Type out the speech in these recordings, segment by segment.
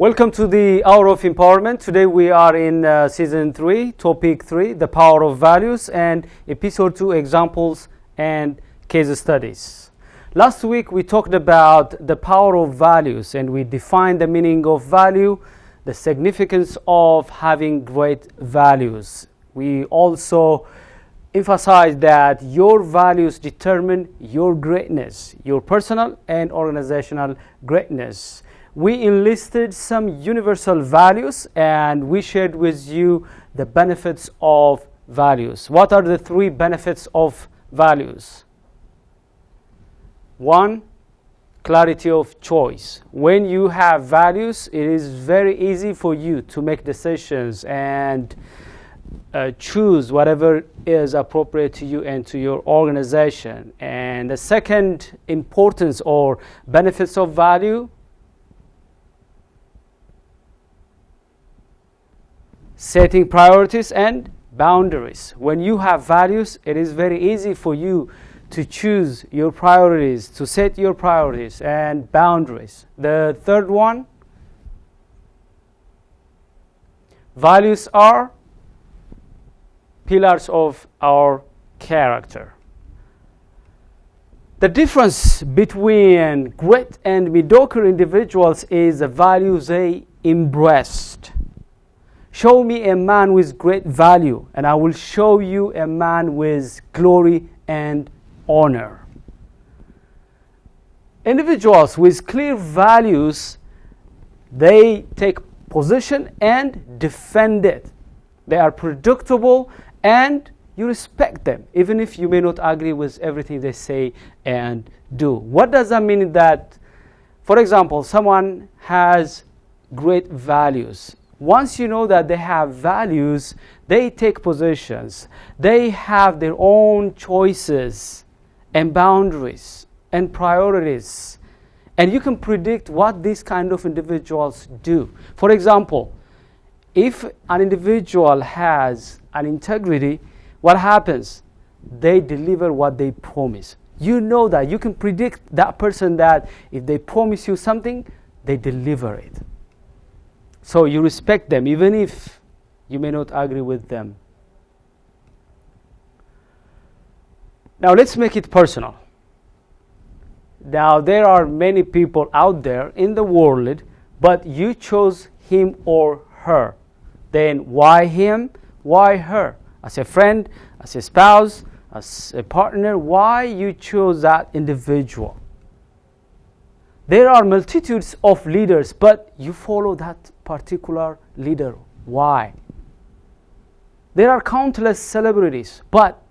Welcome to the Hour of Empowerment. Today we are in Season 3, Topic 3, The Power of Values, and Episode 2, Examples and Case Studies. Last week we talked about the power of values and we defined the meaning of value, the significance of having great values. We also emphasized that your values determine your greatness, your personal and organizational greatness. We enlisted some universal values and we shared with you the benefits of values. What are the 3 benefits of values? 1, clarity of choice. When you have values, it is very easy for you to make decisions and choose whatever is appropriate to you and to your organization. And the second importance or benefits of value, setting priorities and boundaries. When you have values, it is very easy for you to choose your priorities, to set your priorities and boundaries. The third one, values are pillars of our character. The difference between great and mediocre individuals is the values they embraced. Show me a man with great value, and I will show you a man with glory and honor. Individuals with clear values, they take position and defend it. They are predictable and you respect them, even if you may not agree with everything they say and do. What does that mean? That, for example, someone has great values. Once you know that they have values, they take positions. They have their own choices and boundaries and priorities. And you can predict what these kind of individuals do. For example, if an individual has an integrity, what happens? They deliver what they promise. You know that. You can predict that person that if they promise you something, they deliver it. So you respect them, even if you may not agree with them. Now let's make it personal. Now there are many people out there in the world, but you chose him or her. Then why him? Why her? As a friend, as a spouse, as a partner, why you chose that individual? There are multitudes of leaders, but you follow that particular leader. Why? There are countless celebrities, but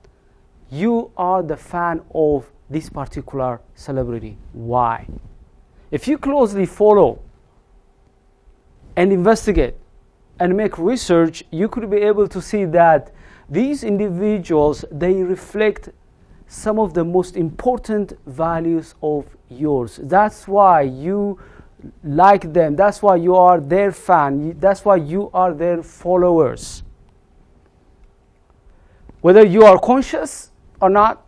you are the fan of this particular celebrity. Why? If you closely follow and investigate and make research, you could be able to see that these individuals, they reflect some of the most important values of yours. That's why you like them. That's why you are their fan. That's why you are their followers. Whether you are conscious or not,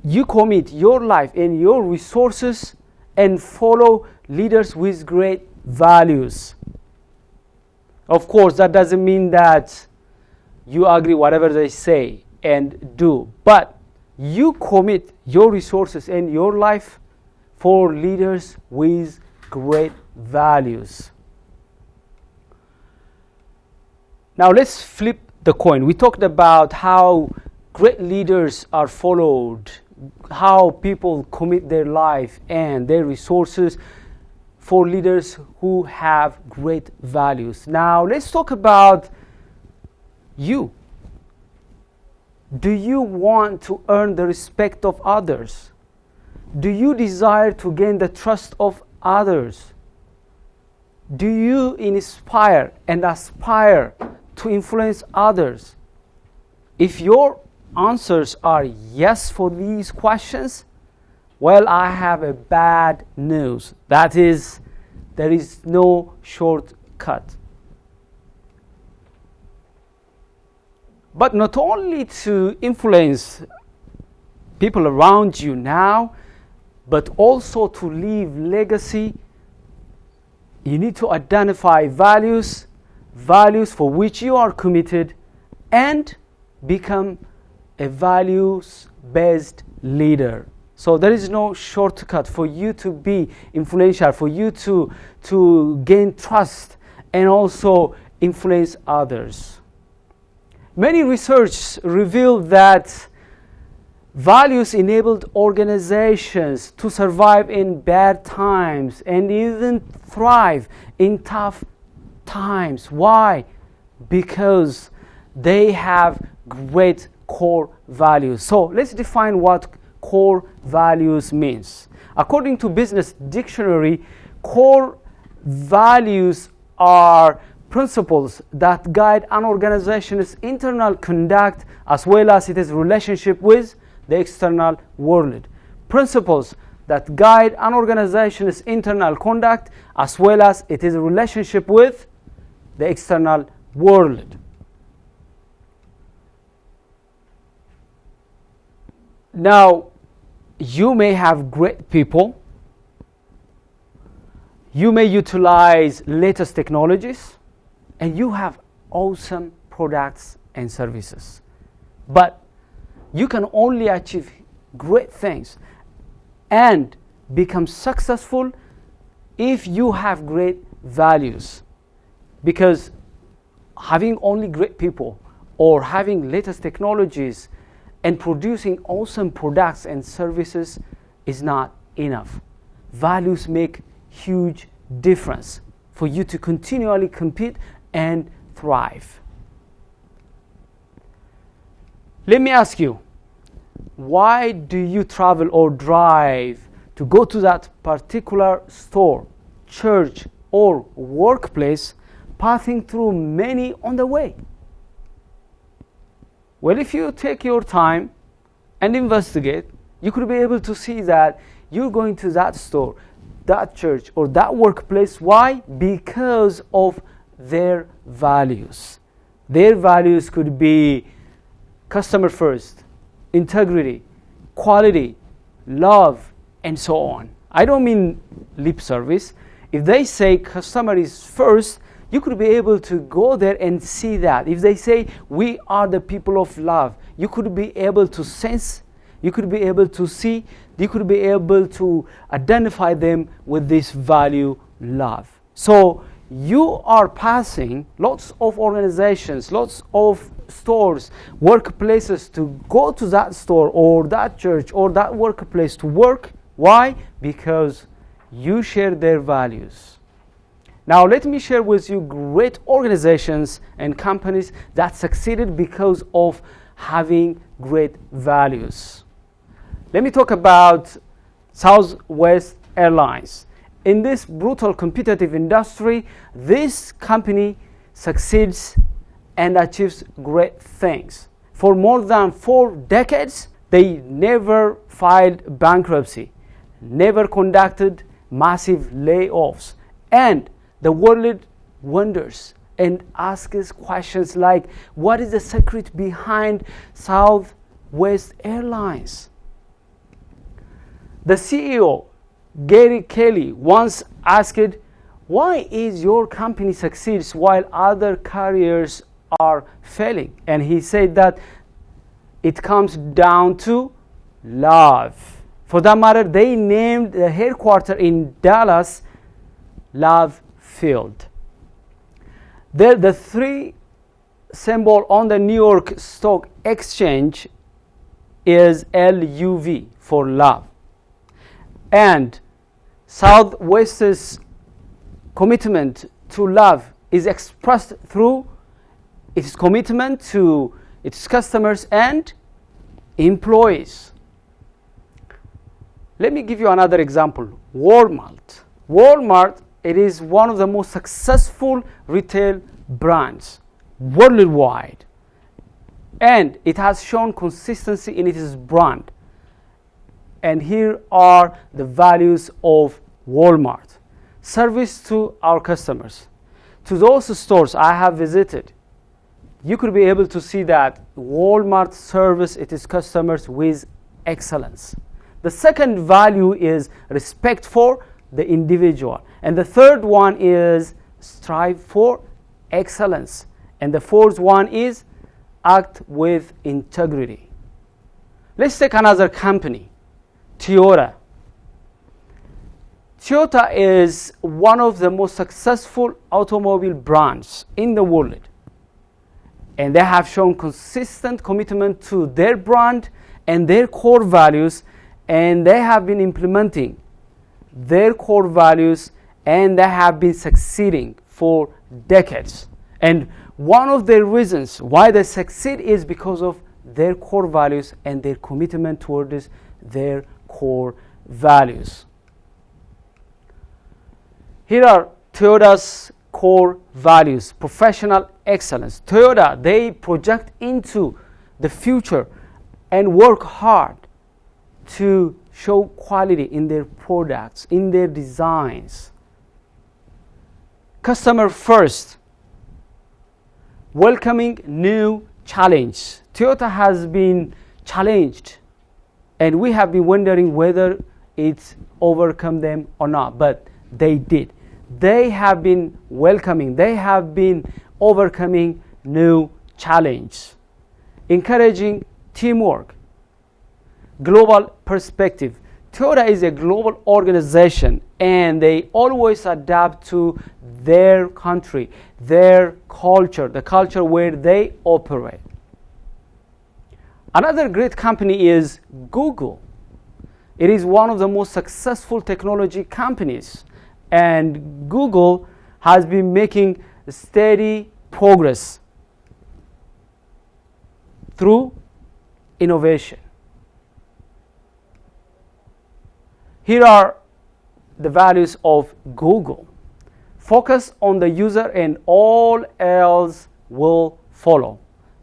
you commit your life and your resources and follow leaders with great values. Of course, that doesn't mean that you agree whatever they say and do, but you commit your resources and your life for leaders with great values. Now let's flip the coin. We talked about how great leaders are followed, how people commit their life and their resources for leaders who have great values. Now let's talk about you. Do you want to earn the respect of others? Do you desire to gain the trust of others? Do you inspire and aspire to influence others? If your answers are yes for these questions, well, I have a bad news. That is, there is no shortcut. But not only to influence people around you now, but also to leave legacy You need to identify values for which you are committed, and become a values-based leader. So there is no shortcut for you to be influential, for you to gain trust and also influence others. Many research reveal that values-enabled organizations to survive in bad times and even thrive in tough times. Why? Because they have great core values. So let's define what core values means. According to Business Dictionary, core values are principles that guide an organization's internal conduct as well as its relationship with the external world. Principles that guide an organization's internal conduct as well as its relationship with the external world. Now, you may have great people. You may utilize latest technologies, and you have awesome products and services. But you can only achieve great things and become successful if you have great values. Because having only great people or having latest technologies and producing awesome products and services is not enough. Values make huge difference for you to continually compete and thrive. Let me ask you, why do you travel or drive to go to that particular store, church, or workplace, passing through many on the way? Well, if you take your time and investigate, you could be able to see that you're going to that store, that church, or that workplace. Why? Because of their values. Their values could be customer first, integrity, quality, love, and so on. I don't mean lip service. If they say customer is first, you could be able to go there and see that. If they say we are the people of love, you could be able to sense, you could be able to see, you could be able to identify them with this value, love. So you are passing lots of organizations, lots of stores, workplaces to go to that store or that church or that workplace to work. Why? Because you share their values. Now let me share with you great organizations and companies that succeeded because of having great values. Let me talk about Southwest Airlines. In this brutal competitive industry, this company succeeds and achieves great things. For more than 4 decades, they never filed bankruptcy, never conducted massive layoffs, and the world wonders and asks questions like, what is the secret behind Southwest Airlines? The CEO, Gary Kelly, once asked, why is your company succeeds while other carriers are failing? And he said that it comes down to love. For that matter, they named the headquarters in Dallas Love Field. There, the 3 symbol on the New York Stock Exchange is LUV for love. And Southwest's commitment to love is expressed through its commitment to its customers and employees. Let me give you another example. Walmart. Walmart, it is one of the most successful retail brands worldwide, and it has shown consistency in its brand. And here are the values of Walmart. Service to our customers. To those stores I have visited, you could be able to see that Walmart serves its customers with excellence. The second value is respect for the individual. And the third one is strive for excellence. And the fourth one is act with integrity. Let's take another company, Toyota. Toyota is one of the most successful automobile brands in the world. And they have shown consistent commitment to their brand and their core values, and they have been implementing their core values, and they have been succeeding for decades. And one of the reasons why they succeed is because of their core values and their commitment towards their core values. Here are Toyota's core values: professional excellence. Toyota, they project into the future and work hard to show quality in their products, in their designs. Customer first, welcoming new challenge. Toyota has been challenged, and we have been wondering whether it's overcome them or not, but they did. They have been welcoming, they have been overcoming new challenge. Encouraging teamwork, global perspective. Toyota is a global organization, and they always adapt to their country, their culture, the culture where they operate. Another great company is Google. It is one of the most successful technology companies, and Google has been making steady progress through innovation. Here are the values of Google. Focus on the user and all else will follow.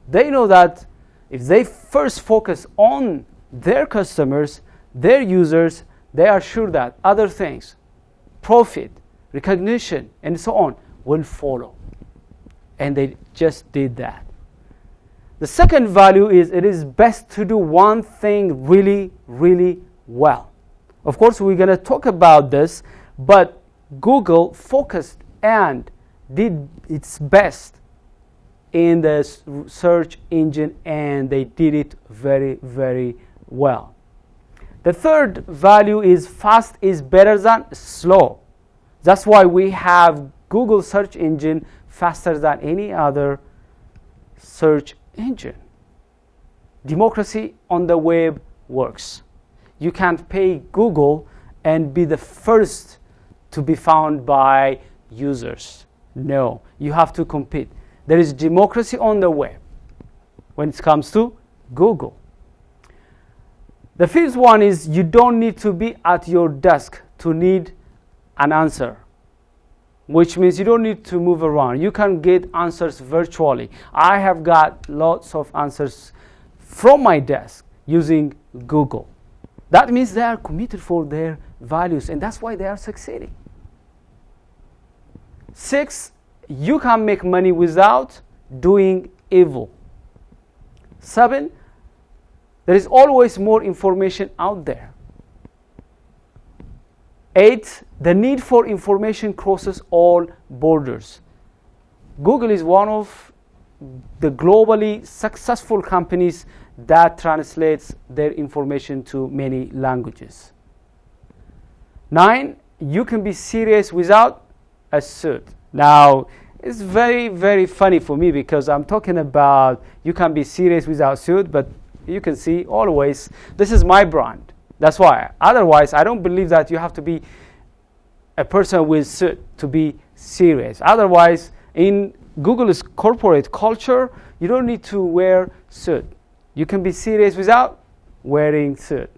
They know that if they first focus on their customers, their users, they are sure that other things, profit, recognition, and so on, will follow. And they just did that. The second value is it is best to do one thing really, really well. Of course, we're going to talk about this, but Google focused and did its best in the search engine, and they did it very, very well. The third value is fast is better than slow. That's why we have Google search engine faster than any other search engine. Democracy on the web works. You can't pay Google and be the first to be found by users. No, you have to compete. There is democracy on the web when it comes to Google. The fifth one is you don't need to be at your desk to need an answer, which means you don't need to move around. You can get answers virtually. I have got lots of answers from my desk using Google. That means they are committed for their values, and that's why they are succeeding. 6, you can make money without doing evil. 7, there is always more information out there. 8, the need for information crosses all borders. Google is one of the globally successful companies that translates their information to many languages. 9, you can be serious without a suit. Now, it's very, very funny for me because I'm talking about you can be serious without suit, but you can see always this is my brand. That's why. Otherwise, I don't believe that you have to be a person with suit to be serious. Otherwise, in Google's corporate culture, you don't need to wear suit. You can be serious without wearing suit.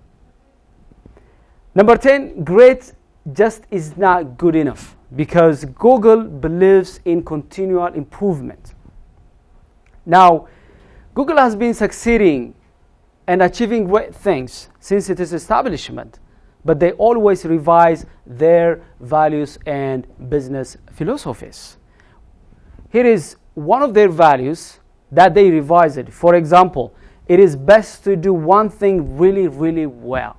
Number 10, great just is not good enough because Google believes in continual improvement. Now, Google has been succeeding and achieving great things since its establishment, but they always revise their values and business philosophies. Here is one of their values that they revised. For example, it is best to do one thing really, really well.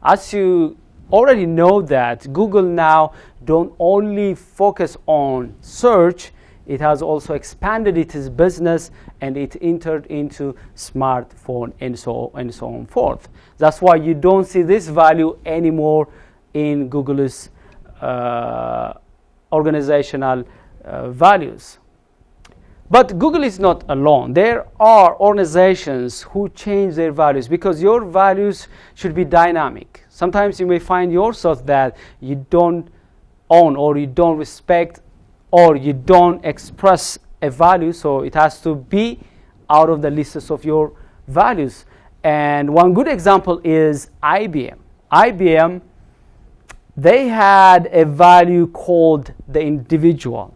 As you already know that Google now don't only focus on search, it has also expanded its business and it entered into smartphone and so on forth. That's why you don't see this value anymore in Google's organizational values. But Google is not alone. There are organizations who change their values, because your values should be dynamic. Sometimes you may find yourself that you don't own, or you don't respect, or you don't express a value, so it has to be out of the lists of your values. And one good example is IBM. IBM, they had a value called the individual.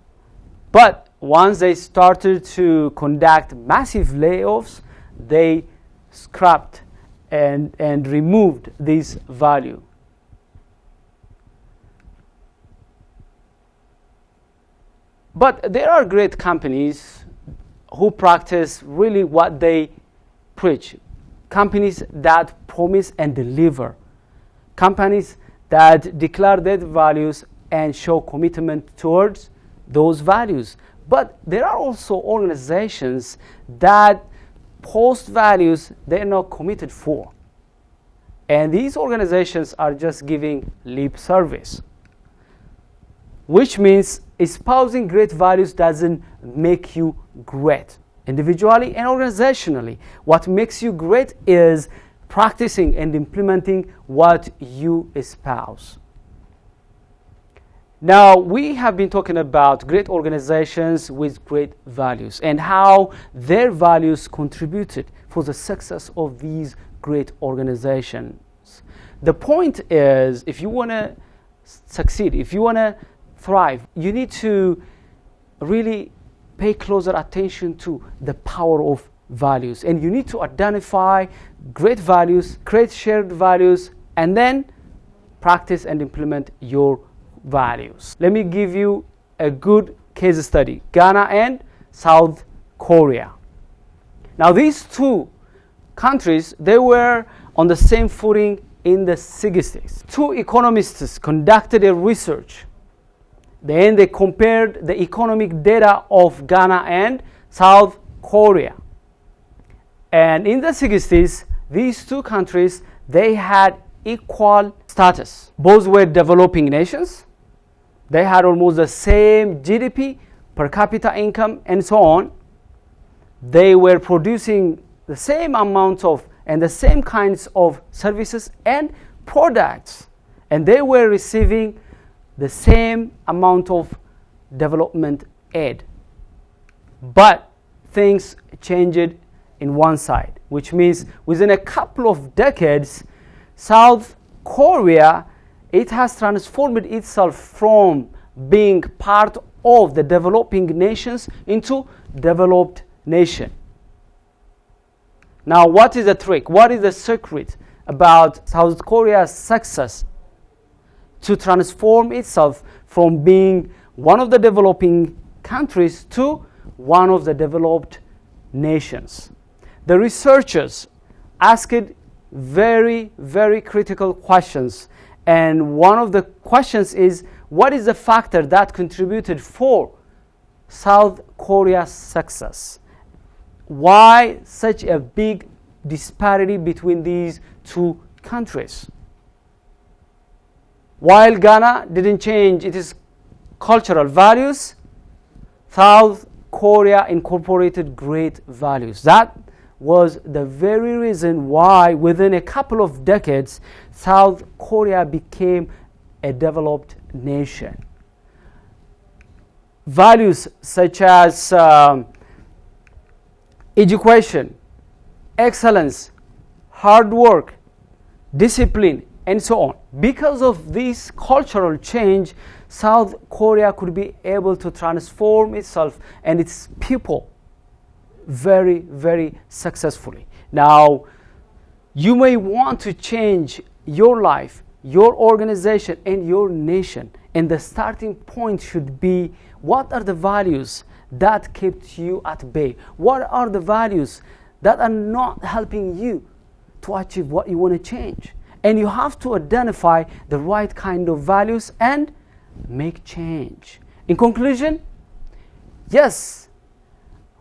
But once they started to conduct massive layoffs, they scrapped and removed this value. But there are great companies who practice really what they preach. Companies that promise and deliver. Companies that declare their values and show commitment towards those values. But there are also organizations that post values they're not committed for. And these organizations are just giving lip service. Which means espousing great values doesn't make you great. Individually and organizationally, what makes you great is practicing and implementing what you espouse. Now, we have been talking about great organizations with great values and how their values contributed for the success of these great organizations. The point is, if you want to succeed, if you want to thrive, you need to really pay closer attention to the power of values. And you need to identify great values, create shared values, and then practice and implement your values. Let me give you a good case study. Ghana and South Korea. Now these two countries, they were on the same footing in the 60s. Two economists conducted a research. Then they compared the economic data of Ghana and South Korea. And in the 60s, these two countries, they had equal status. Both were developing nations. They had almost the same GDP, per capita income, and so on. They were producing the same amount of and the same kinds of services and products. And they were receiving the same amount of development aid. But things changed in one side, which means within a couple of decades, South Korea, it has transformed itself from being part of the developing nations into developed nation. Now, what is the trick? What is the secret about South Korea's success to transform itself from being one of the developing countries to one of the developed nations? The researchers asked very, very critical questions. And one of the questions is, what is the factor that contributed for South Korea's success? Why such a big disparity between these two countries? While Ghana didn't change its cultural values, South Korea incorporated great values. That was the very reason why within a couple of decades, South Korea became a developed nation. Values such as education, excellence, hard work, discipline, and so on. Because of this cultural change, South Korea could be able to transform itself and its people very, very successfully. Now, you may want to change your life, your organization, and your nation. And the starting point should be, what are the values that kept you at bay? What are the values that are not helping you to achieve what you want to change? And you have to identify the right kind of values and make change. In conclusion, yes,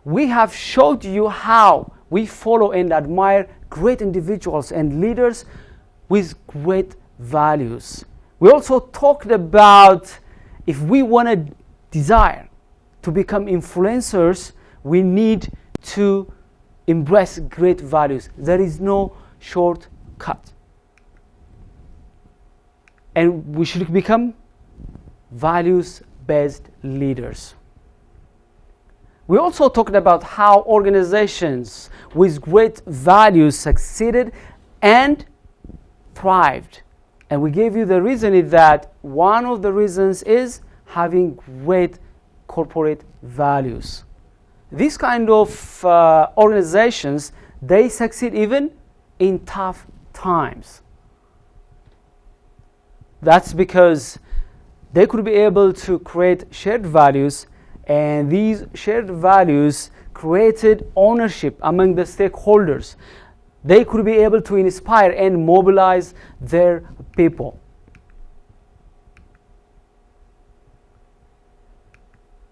we have showed you how we follow and admire great individuals and leaders with great values. We also talked about if we want to desire to become influencers, we need to embrace great values. There is no shortcut. And we should become values-based leaders. We also talked about how organizations with great values succeeded and thrived. And we gave you the reason is that one of the reasons is having great corporate values. These kind of organizations, they succeed even in tough times. That's because they could be able to create shared values, and these shared values created ownership among the stakeholders. They could be able to inspire and mobilize their people.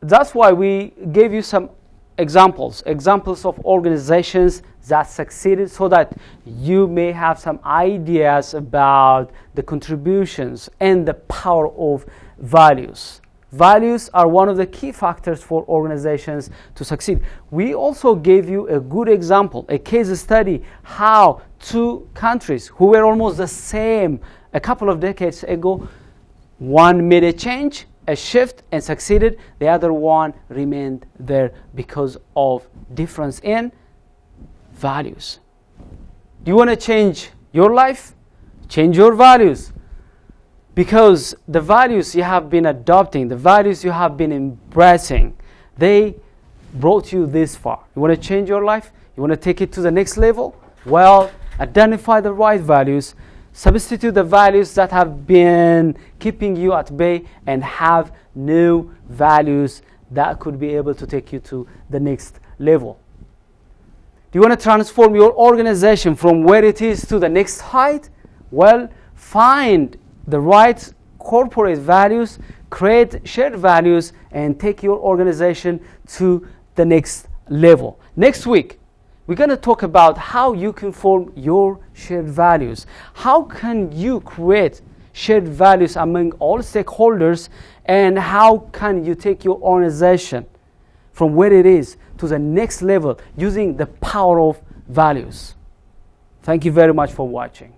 That's why we gave you some examples of organizations that succeeded, so that you may have some ideas about the contributions and the power of values. Values are one of the key factors for organizations to succeed. We also gave you a good example, a case study, how two countries who were almost the same a couple of decades ago, one made a change, a shift, and succeeded. The other one remained there because of difference in values. Do you want to change your life? Change your values. Because the values you have been adopting, the values you have been embracing, they brought you this far. You want to change your life? You want to take it to the next level? Well, identify the right values, substitute the values that have been keeping you at bay, and have new values that could be able to take you to the next level. Do you want to transform your organization from where it is to the next height? Well, find the right corporate values, create shared values, and take your organization to the next level. Next week, we're going to talk about how you can form your shared values. How can you create shared values among all stakeholders, and how can you take your organization from where it is to the next level using the power of values. Thank you very much for watching.